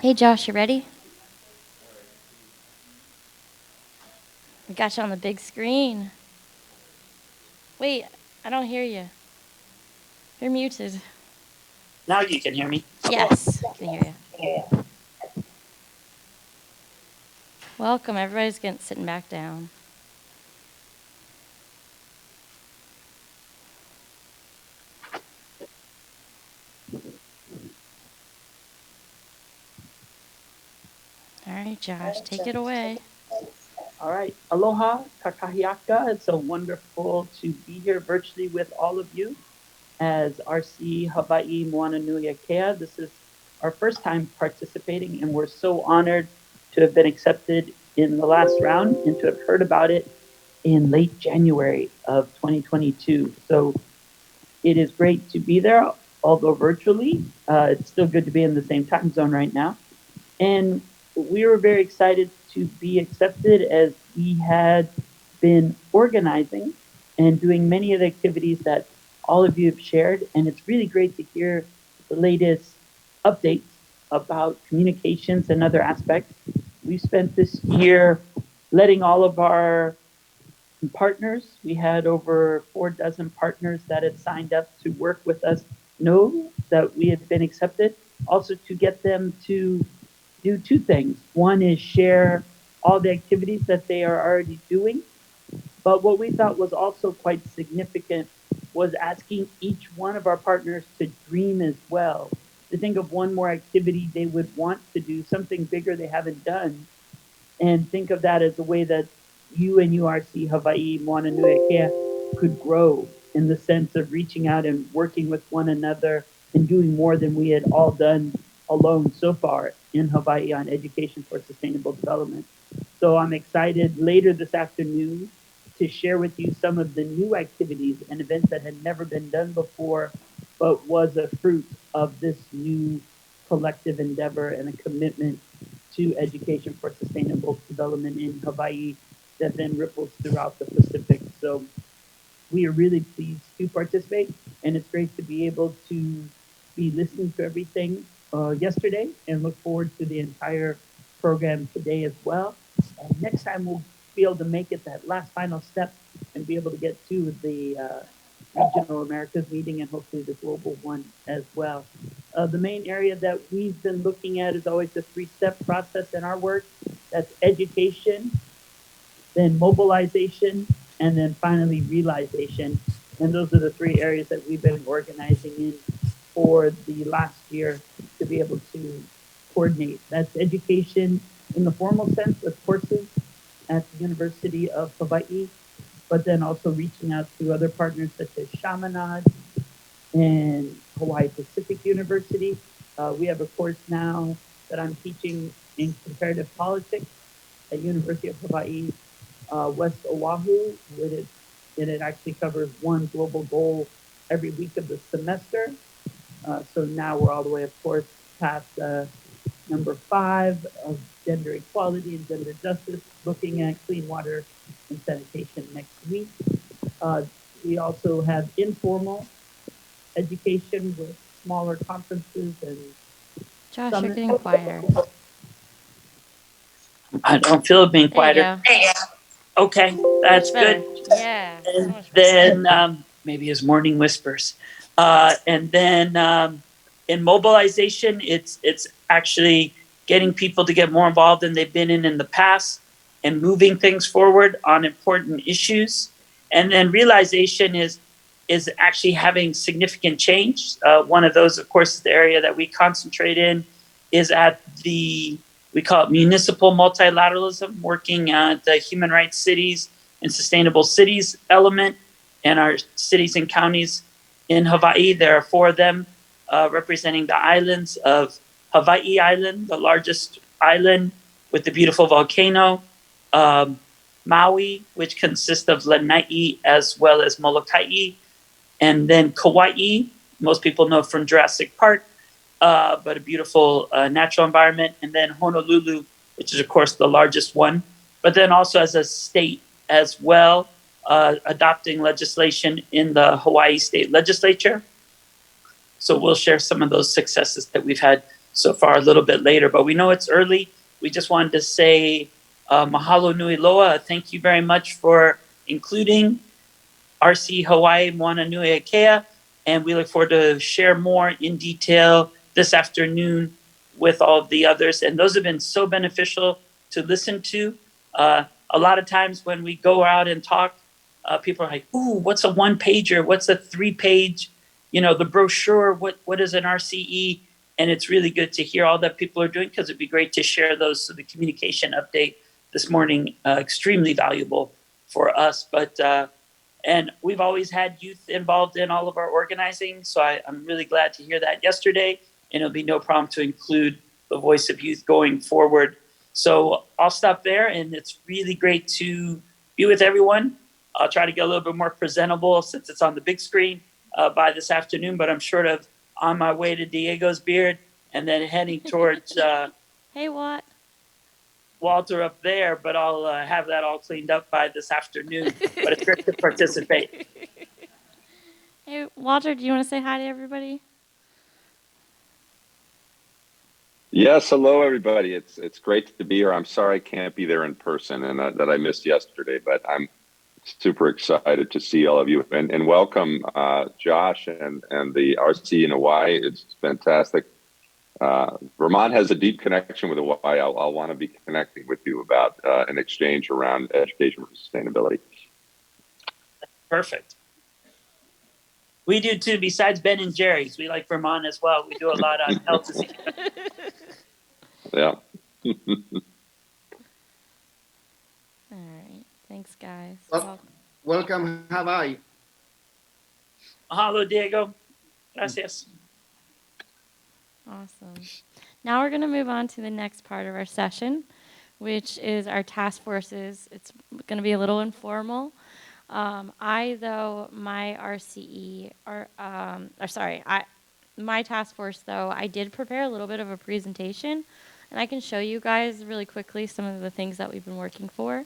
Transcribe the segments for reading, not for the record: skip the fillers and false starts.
Hey Josh, you ready? We got you on the big screen. Wait, I don't hear you. You're muted. Now you can hear me. Yes, I can hear you. Welcome, everybody's sitting back down. All right, Josh, take it away. All right. Aloha, kakahiaka. It's so wonderful to be here virtually with all of you as RCE Hawaii Moana Nui Akea. This is our first time participating, and we're so honored to have been accepted in the last round and to have heard about it in late January of 2022. So it is great to be there, although virtually. It's still good to be in the same time zone right now. And we were very excited to be accepted as we had been organizing and doing many of the activities that all of you have shared. And it's really great to hear the latest updates about communications and other aspects. We spent this year letting all of our partners, we had over 4 dozen partners that had signed up to work with us, know that we had been accepted. Also to get them to do two things. One is share all the activities that they are already doing. But what we thought was also quite significant was asking each one of our partners to dream as well, to think of one more activity they would want to do, something bigger they haven't done, and think of that as a way that you and URC Hawaii Moana Nui Akea could grow in the sense of reaching out and working with one another and doing more than we had all done alone so far in Hawaii on education for sustainable development. So I'm excited later this afternoon to share with you some of the new activities and events that had never been done before, but was a fruit of this new collective endeavor and a commitment to education for sustainable development in Hawaii that then ripples throughout the Pacific. So we are really pleased to participate, and it's great to be able to be listening to everything yesterday and look forward to the entire program today as well. And next time we'll be able to make it that last final step and be able to get to the Regional Americas meeting and hopefully the global one as well. The main area that we've been looking at is always the 3-step process in our work. That's education, then mobilization, and then finally realization. And those are the 3 areas that we've been organizing in for the last year to be able to coordinate. That's education in the formal sense with courses at the University of Hawaii, but then also reaching out to other partners such as Chaminade and Hawaii Pacific University. We have a course now that I'm teaching in comparative politics at University of Hawaii West Oahu. It actually covers one global goal every week of the semester. So now we're all the way, of course, past number 5 of gender equality and gender justice, looking at clean water and sanitation next week. We also have informal education with smaller conferences and Josh, summits. you're getting quieter. I don't feel it being quieter. There you go. Okay, that's good. Yeah. And so then maybe as morning whispers. And then in mobilization, it's actually getting people to get more involved than they've been in the past and moving things forward on important issues. And then realization is actually having significant change. One of those, of course, is the area that we concentrate in is at we call it Municipal Multilateralism, working at the human rights cities and sustainable cities element in our cities and counties in Hawaii. There are 4 of them representing the islands of Hawaii Island, the largest island with the beautiful volcano, Maui, which consists of Lanai as well as Molokai, and then Kauai, most people know from Jurassic Park, but a beautiful natural environment, and then Honolulu, which is, of course, the largest one, but then also as a state as well, adopting legislation in the Hawaii State Legislature. So we'll share some of those successes that we've had so far a little bit later, but we know it's early. We just wanted to say mahalo nui loa. Thank you very much for including RCE Hawaii Moana Nui Akea, and we look forward to share more in detail this afternoon with all of the others. And those have been so beneficial to listen to. A lot of times when we go out and talk, people are like, "Ooh, what's a one-pager? What's a three-page? The brochure. What is an RCE?" And it's really good to hear all that people are doing, because it'd be great to share those. So the communication update this morning, extremely valuable for us. And we've always had youth involved in all of our organizing, so I'm really glad to hear that yesterday, and it'll be no problem to include the voice of youth going forward. So I'll stop there, and it's really great to be with everyone. I'll try to get a little bit more presentable since it's on the big screen by this afternoon, but I'm sort of on my way to Diego's beard and then heading towards Hey, Watt. Walter up there, but I'll have that all cleaned up by this afternoon. But it's great to participate. Hey, Walter, do you want to say hi to everybody? Yes, hello everybody. It's great to be here. I'm sorry I can't be there in person and that I missed yesterday, but I'm super excited to see all of you and welcome Josh and the RC in Hawaii. It's fantastic. Vermont has a deep connection with Hawaii. I'll want to be connecting with you about an exchange around education for sustainability. Perfect. We do too. Besides Ben and Jerry's, we like Vermont as well. We do a lot on health. Yeah. All right. Thanks, guys. Welcome, Hawaii. Mahalo, Diego. Gracias. Awesome. Now we're going to move on to the next part of our session, which is our task forces. It's going to be a little informal. My task force, though, I did prepare a little bit of a presentation, and I can show you guys really quickly some of the things that we've been working for.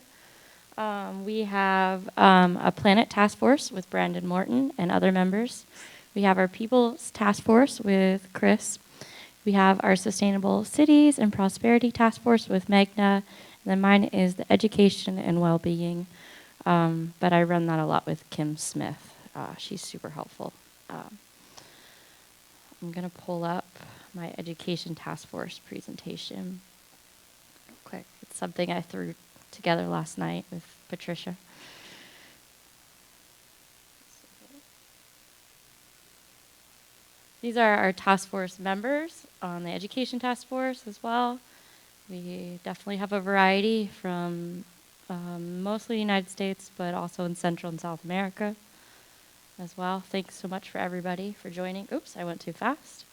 We have a planet task force with Brandon Morton and other members. We have our people's task force with Chris. We have our sustainable cities and prosperity task force with Magna. And then mine is the education and well-being. But I run that a lot with Kim Smith. She's super helpful. I'm going to pull up my education task force presentation real quick. It's something I threw together last night with Patricia. These are our task force members on the education task force as well. We definitely have a variety from mostly the United States, but also in Central and South America as well. Thanks so much for everybody for joining. Oops, I went too fast.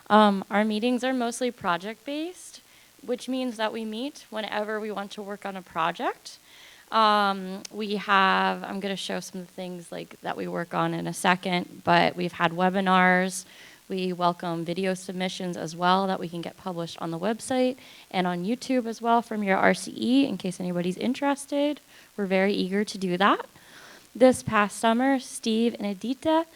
Our meetings are mostly project-based, which means that we meet whenever we want to work on a project. I'm going to show some of the things that we work on in a second, but we've had webinars. We welcome video submissions as well that we can get published on the website and on YouTube as well from your RCE in case anybody's interested. We're very eager to do that. This past summer, Steve and Edita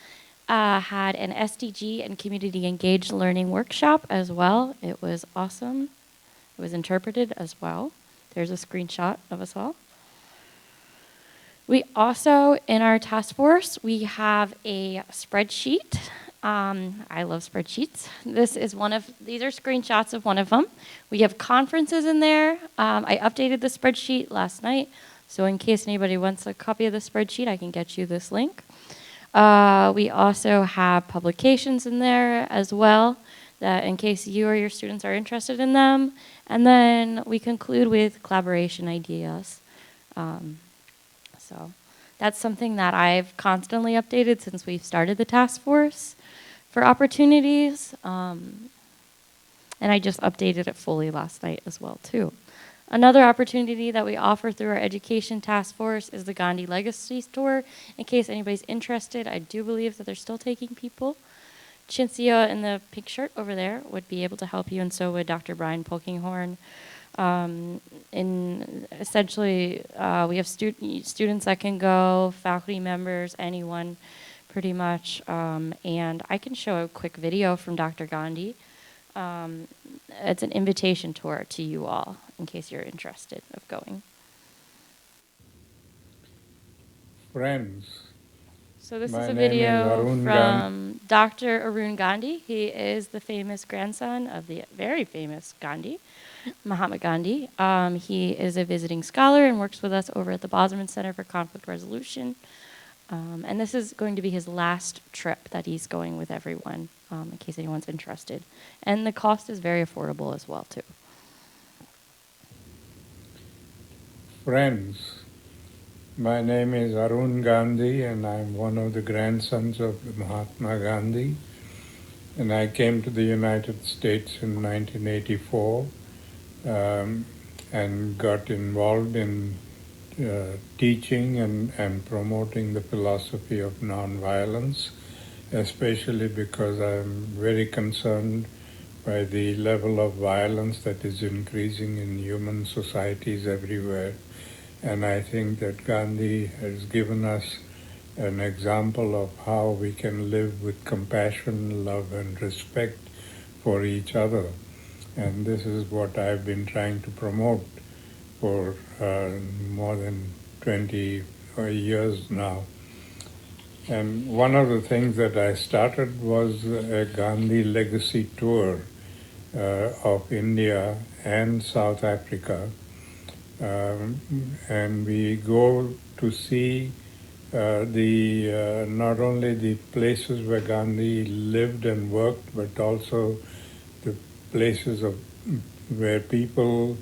had an SDG and community engaged learning workshop as well. It was awesome. It was interpreted as well. There's a screenshot of us all. We also, in our task force, we have a spreadsheet. I love spreadsheets. These are screenshots of one of them. We have conferences in there. I updated the spreadsheet last night, so in case anybody wants a copy of the spreadsheet, I can get you this link. We also have publications in there as well, that in case you or your students are interested in them. And then we conclude with collaboration ideas. So that's something that I've constantly updated since we've started the task force for opportunities. And I just updated it fully last night as well, too. Another opportunity that we offer through our education task force is the Gandhi Legacy Tour. In case anybody's interested, I do believe that they're still taking people. Chintzia in the pink shirt over there would be able to help you, and so would Dr. Brian Polkinghorn. Essentially, we have students that can go, faculty members, anyone pretty much. And I can show a quick video from Dr. Gandhi It's an invitation tour to you all, in case you're interested of going. Friends, So this is my a name is video Arun Gandhi. from Dr. Arun Gandhi. He is the famous grandson of the very famous Gandhi, Mahatma Gandhi. He is a visiting scholar and works with us over at the Bosman Center for Conflict Resolution. And this is going to be his last trip that he's going with everyone, in case anyone's interested. And the cost is very affordable as well, too. Friends, my name is Arun Gandhi and I'm one of the grandsons of Mahatma Gandhi. And I came to the United States in 1984 and got involved in teaching and promoting the philosophy of nonviolence, especially because I'm very concerned by the level of violence that is increasing in human societies everywhere. And I think that Gandhi has given us an example of how we can live with compassion, love, and respect for each other. And this is what I've been trying to promote for more than 20 years now. And one of the things that I started was a Gandhi legacy tour of India and South Africa. And we go to see not only the places where Gandhi lived and worked, but also the places where people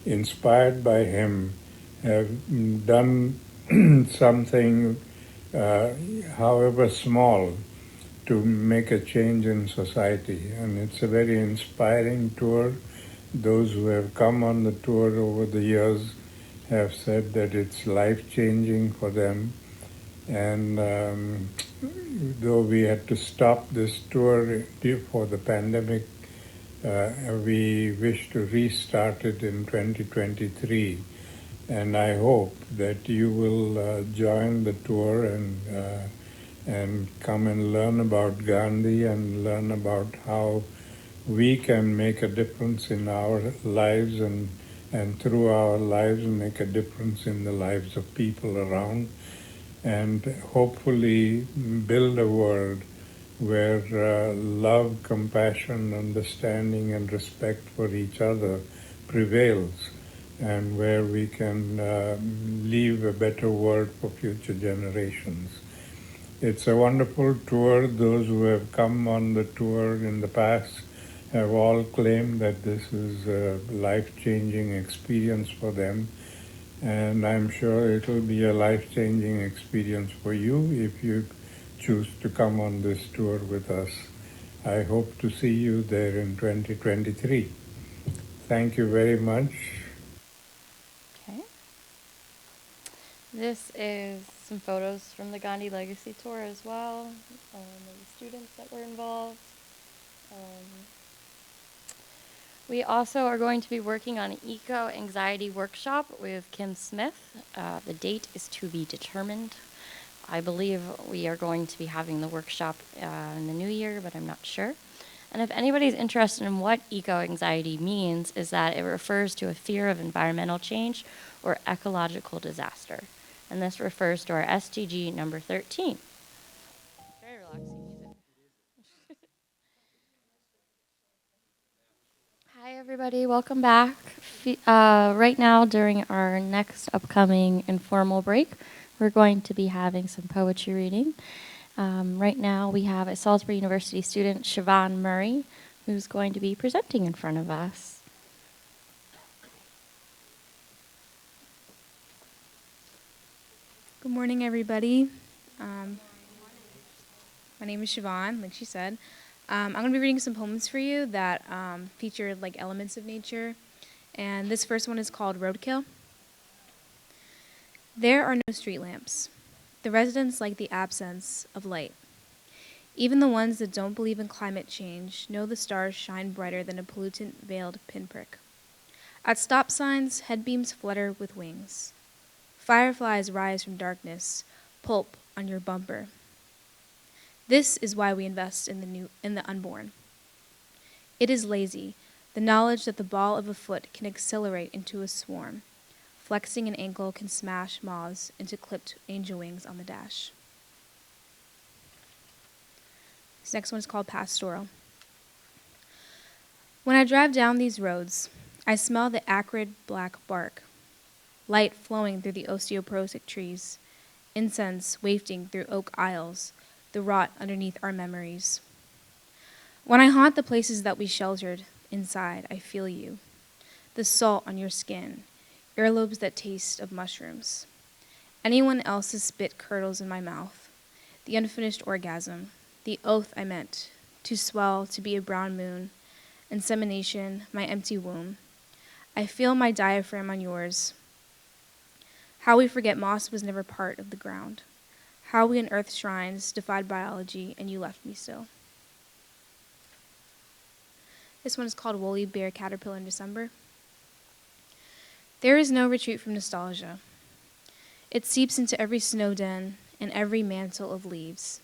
inspired by him have done something, however small, to make a change in society. And it's a very inspiring tour. Those who have come on the tour over the years have said that it's life-changing for them. And though we had to stop this tour for the pandemic, we wish to restart it in 2023. And I hope that you will join the tour and come and learn about Gandhi and learn about how we can make a difference in our lives and through our lives make a difference in the lives of people around, and hopefully build a world where love, compassion, understanding, and respect for each other prevails, and where we can leave a better world for future generations. It's a wonderful tour. Those who have come on the tour in the past have all claimed that this is a life-changing experience for them. And I'm sure it will be a life-changing experience for you if you choose to come on this tour with us. I hope to see you there in 2023. Thank you very much. Okay. This is some photos from the Gandhi Legacy Tour as well, of the students that were involved. We also are going to be working on an eco-anxiety workshop with Kim Smith. The date is to be determined. I believe we are going to be having the workshop in the new year, but I'm not sure. And if anybody's interested in what eco-anxiety means, is that it refers to a fear of environmental change or ecological disaster. And this refers to our SDG number 13. Very relaxing music. Hi, everybody. Welcome back. Right now, during our next upcoming informal break, we're going to be having some poetry reading. Right now, we have a Salisbury University student, Siobhan Murray, who's going to be presenting in front of us. Good morning, everybody. My name is Siobhan, like she said. I'm going to be reading some poems for you that feature like elements of nature. And this first one is called Roadkill. There are no street lamps. The residents like the absence of light. Even the ones that don't believe in climate change know the stars shine brighter than a pollutant-veiled pinprick. At stop signs, headbeams flutter with wings. Fireflies rise from darkness, pulp on your bumper. This is why we invest in the unborn. It is lazy, the knowledge that the ball of a foot can accelerate into a swarm. Flexing an ankle can smash moths into clipped angel wings on the dash. This next one is called Pastoral. When I drive down these roads, I smell the acrid black bark, light flowing through the osteoporotic trees, incense wafting through oak aisles, the rot underneath our memories. When I haunt the places that we sheltered, inside I feel you, the salt on your skin, earlobes that taste of mushrooms. Anyone else's spit curdles in my mouth, the unfinished orgasm, the oath I meant, to swell, to be a brown moon, insemination, my empty womb. I feel my diaphragm on yours. How we forget moss was never part of the ground. How we unearthed shrines, defied biology, and you left me still. This one is called Woolly Bear Caterpillar in December. There is no retreat from nostalgia. It seeps into every snow den and every mantle of leaves.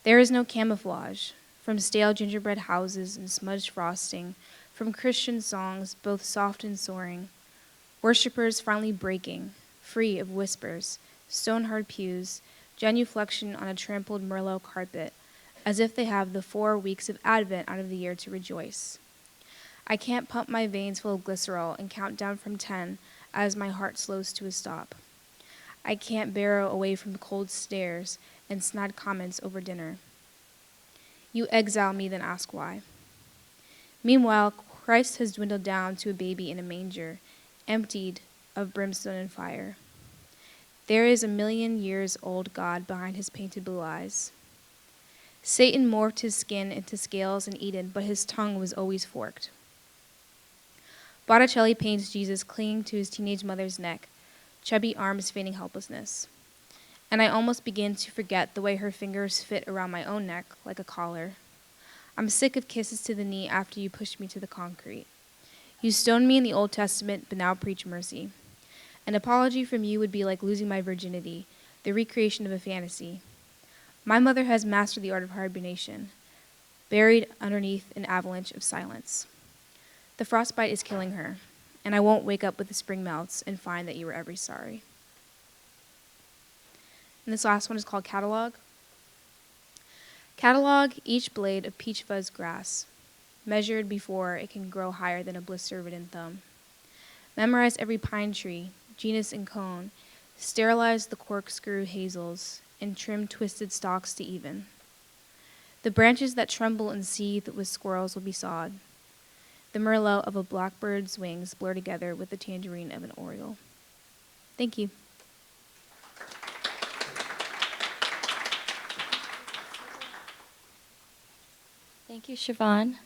There is no camouflage, from stale gingerbread houses and smudged frosting, from Christian songs, both soft and soaring, worshippers finally breaking, free of whispers, stone-hard pews, genuflection on a trampled Merlot carpet, as if they have the 4 weeks of Advent out of the year to rejoice. I can't pump my veins full of glycerol and count down from 10 as my heart slows to a stop. I can't barrow away from cold stares and snide comments over dinner. You exile me, then ask why. Meanwhile, Christ has dwindled down to a baby in a manger, emptied of brimstone and fire. There is a million-years-old God behind his painted blue eyes. Satan morphed his skin into scales in Eden, but his tongue was always forked. Botticelli paints Jesus clinging to his teenage mother's neck, chubby arms feigning helplessness. And I almost begin to forget the way her fingers fit around my own neck like a collar. I'm sick of kisses to the knee after you pushed me to the concrete. You stoned me in the Old Testament, but now preach mercy. An apology from you would be like losing my virginity, the recreation of a fantasy. My mother has mastered the art of hibernation, buried underneath an avalanche of silence. The frostbite is killing her, and I won't wake up with the spring melts and find that you were ever sorry. And this last one is called Catalog. Catalog each blade of peach fuzz grass, measured before it can grow higher than a blister-ridden thumb. Memorize every pine tree, genus and cone, sterilize the corkscrew hazels, and trim twisted stalks to even. The branches that tremble and seethe with squirrels will be sawed. The merlot of a blackbird's wings blur together with the tangerine of an oriole. Thank you. Thank you, Siobhan.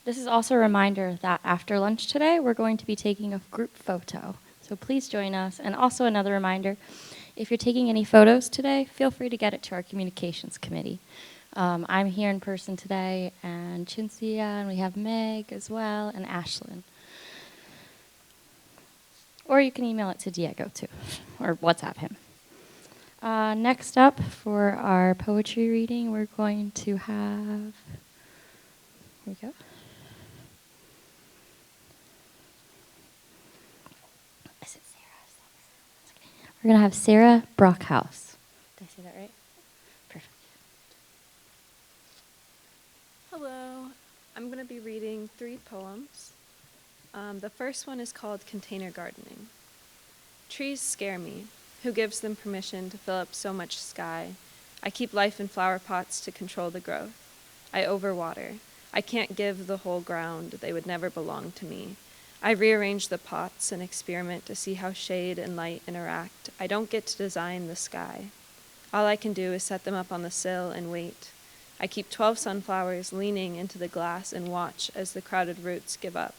This is also a reminder that after lunch today, we're going to be taking a group photo. So please join us. And also another reminder, if you're taking any photos today, feel free to get it to our communications committee. I'm here in person today, and Chintzia, and we have Meg as well, and Ashlyn. Or you can email it to Diego, too, or WhatsApp him. Next up, for our poetry reading, we're going to have... Here we go. Is it Sarah? We're going to have Sarah Brockhouse. Did I say that right? Perfect. Hello. I'm going to be reading 3 poems. The first one is called Container Gardening. Trees scare me. Who gives them permission to fill up so much sky? I keep life in flower pots to control the growth. I overwater. I can't give the whole ground. They would never belong to me. I rearrange the pots and experiment to see how shade and light interact. I don't get to design the sky. All I can do is set them up on the sill and wait. I keep 12 sunflowers leaning into the glass and watch as the crowded roots give up.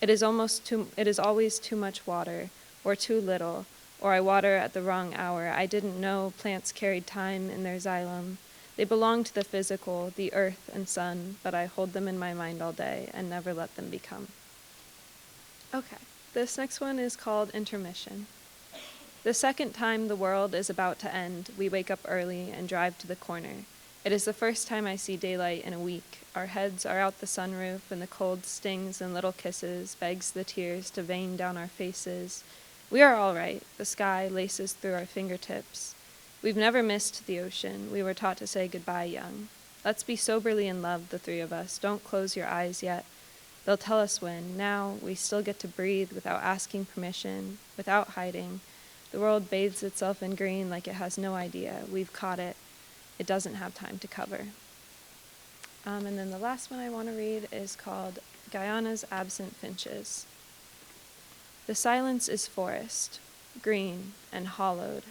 It is always too much water, or too little, or I water at the wrong hour. I didn't know plants carried time in their xylem. They belong to the physical, the earth and sun, but I hold them in my mind all day and never let them become. Okay, this next one is called Intermission. The second time the world is about to end, we wake up early and drive to the corner. It is the first time I see daylight in a week. Our heads are out the sunroof, and the cold stings and little kisses begs the tears to vein down our faces. We are all right. The sky laces through our fingertips. We've never missed the ocean. We were taught to say goodbye young. Let's be soberly in love, the three of us. Don't close your eyes yet. They'll tell us when. Now we still get to breathe without asking permission, without hiding. The world bathes itself in green like it has no idea. We've caught it. It doesn't have time to cover. And then the last one I want to read is called Guyana's Absent Finches. The silence is forest, green and hollowed.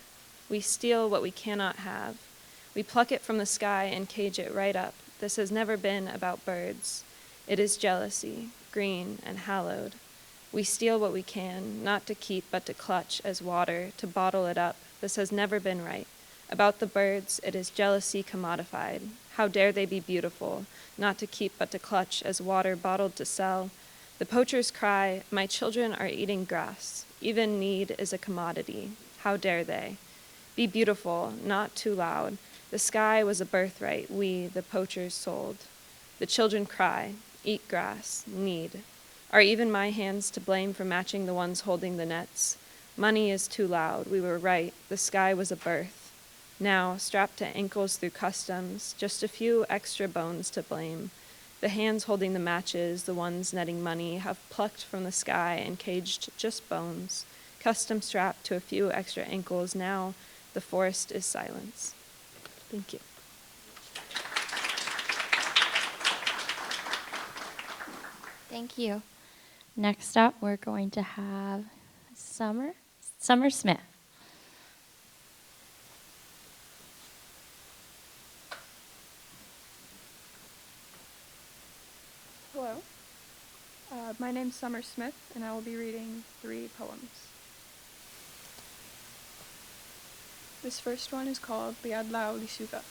We steal what we cannot have. We pluck it from the sky and cage it right up. This has never been about birds. It is jealousy, green and hallowed. We steal what we can, not to keep but to clutch as water, to bottle it up. This has never been right. About the birds, it is jealousy commodified. How dare they be beautiful, not to keep but to clutch as water bottled to sell. The poachers cry, my children are eating grass. Even need is a commodity. How dare they? Be beautiful, not too loud. The sky was a birthright we, the poachers, sold. The children cry, eat grass, need. Are even my hands to blame for matching the ones holding the nets? Money is too loud. We were right. The sky was a birth. Now, strapped to ankles through customs, just a few extra bones to blame. The hands holding the matches, the ones netting money, have plucked from the sky and caged just bones. Custom strapped to a few extra ankles. Now, the forest is silence. Thank you. Thank you. Next up, we're going to have Summer Smith. Hello. My name's Summer Smith, and I will be reading 3 poems. This first one is called Liadlau Lisuga.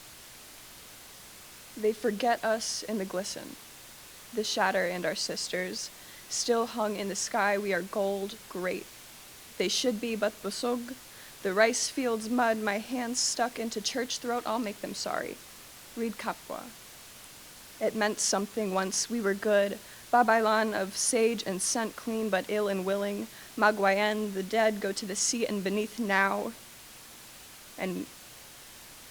They forget us in the glisten, the shatter and our sisters. Still hung in the sky, we are gold, great. They should be but busog, the rice fields mud, my hands stuck into church throat, I'll make them sorry. Read Kapwa. It meant something once, we were good. Babailan of sage and scent clean but ill and willing. Magwayen, the dead, go to the sea and beneath now. And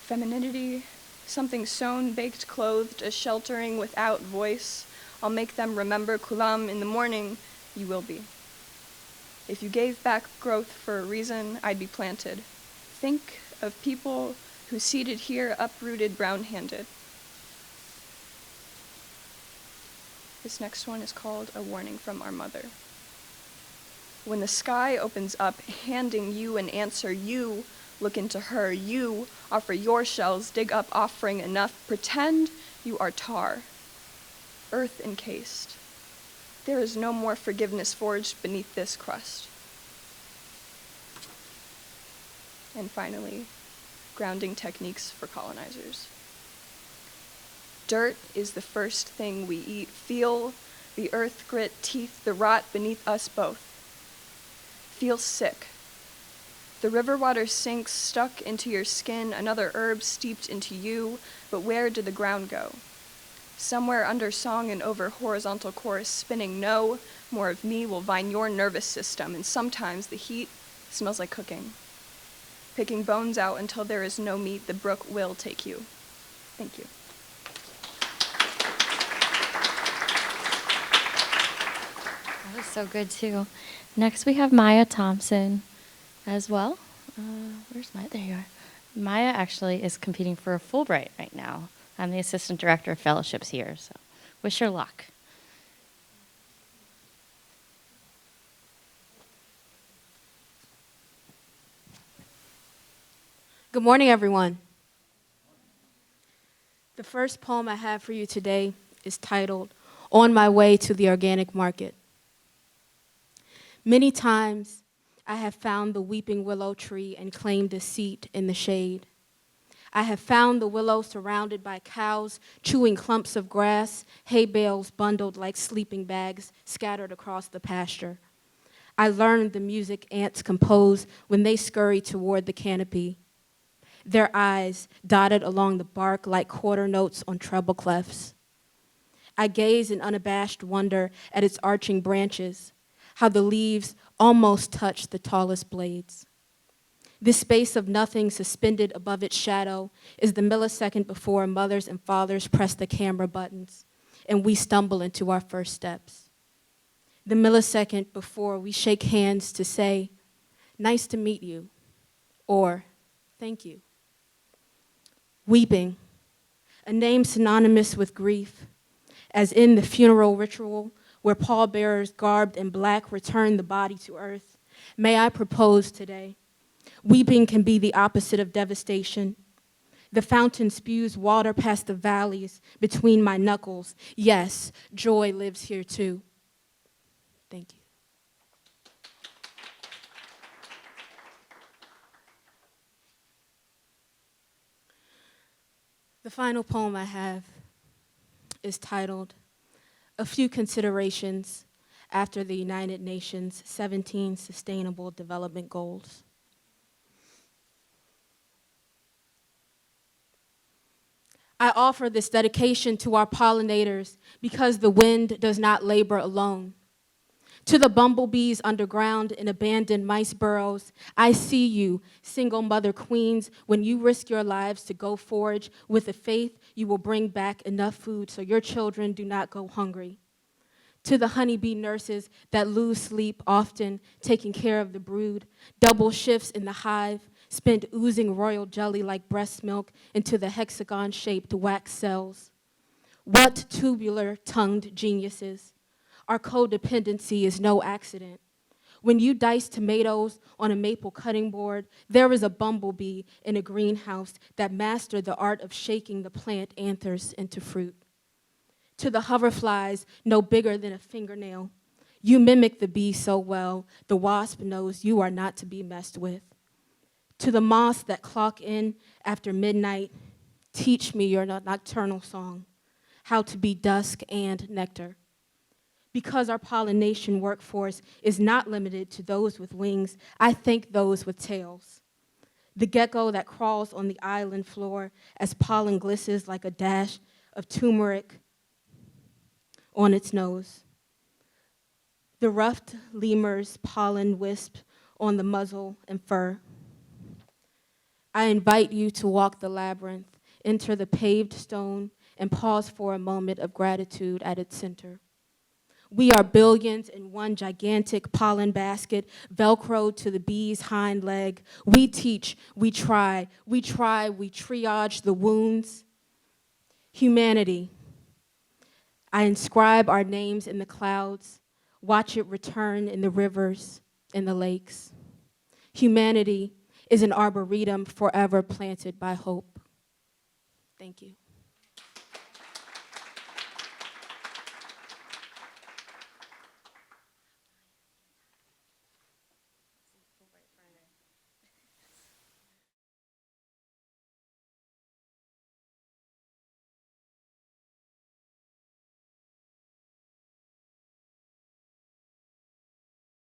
femininity, something sewn, baked, clothed, a sheltering without voice. I'll make them remember Kulam in the morning, you will be. If you gave back growth for a reason, I'd be planted. Think of people who seated here uprooted brown-handed. This next one is called A Warning from Our Mother. When the sky opens up, handing you an answer, you look into her, you offer your shells, dig up offering enough, pretend you are tar, earth encased. There is no more forgiveness forged beneath this crust. And finally, grounding techniques for colonizers. Dirt is the first thing we eat. Feel the earth grit teeth, the rot beneath us both. Feel sick. The river water sinks, stuck into your skin, another herb steeped into you, but where did the ground go? Somewhere under song and over horizontal chorus spinning, no more of me will vine your nervous system, and sometimes the heat smells like cooking. Picking bones out until there is no meat, the brook will take you. Thank you. That was so good, too. Next, we have Maya Thompson as well. Where's Maya? There you are. Maya actually is competing for a Fulbright right now. I'm the Assistant Director of Fellowships here, so wish her luck. Good morning, everyone. The first poem I have for you today is titled, On My Way to the Organic Market. Many times I have found the weeping willow tree and claimed a seat in the shade. I have found the willow surrounded by cows chewing clumps of grass, hay bales bundled like sleeping bags scattered across the pasture. I learned the music ants compose when they scurry toward the canopy. their eyes dotted along the bark like quarter notes on treble clefs. I gaze in unabashed wonder at its arching branches, how the leaves almost touch the tallest blades. This space of nothing suspended above its shadow is the millisecond before mothers and fathers press the camera buttons and we stumble into our first steps. The millisecond before we shake hands to say, "Nice to meet you," or "Thank you." Weeping, a name synonymous with grief, as in the funeral ritual where pallbearers garbed in black return the body to earth. May I propose today, weeping can be the opposite of devastation. The fountain spews water past the valleys between my knuckles. Yes, joy lives here too. Thank you. The final poem I have is titled "A Few Considerations After the United Nations 17 Sustainable Development Goals." I offer this dedication to our pollinators because the wind does not labor alone. To the bumblebees underground in abandoned mice burrows, I see you, single mother queens, when you risk your lives to go forage with the faith you will bring back enough food so your children do not go hungry. To the honeybee nurses that lose sleep often taking care of the brood, double shifts in the hive, spent oozing royal jelly like breast milk into the hexagon-shaped wax cells. What tubular-tongued geniuses! Our codependency is no accident. When you dice tomatoes on a maple cutting board, there is a bumblebee in a greenhouse that mastered the art of shaking the plant anthers into fruit. To the hoverflies no bigger than a fingernail, you mimic the bee so well, the wasp knows you are not to be messed with. To the moths that clock in after midnight, teach me your nocturnal song, how to be dusk and nectar. Because our pollination workforce is not limited to those with wings, I thank those with tails. The gecko that crawls on the island floor as pollen glistens like a dash of turmeric on its nose. The ruffed lemur's pollen wisp on the muzzle and fur. I invite you to walk the labyrinth, enter the paved stone, and pause for a moment of gratitude at its center. We are billions in one gigantic pollen basket, Velcroed to the bee's hind leg. We teach, we try, we triage the wounds. Humanity, I inscribe our names in the clouds, watch it return in the rivers, in the lakes. Humanity is an arboretum forever planted by hope. Thank you.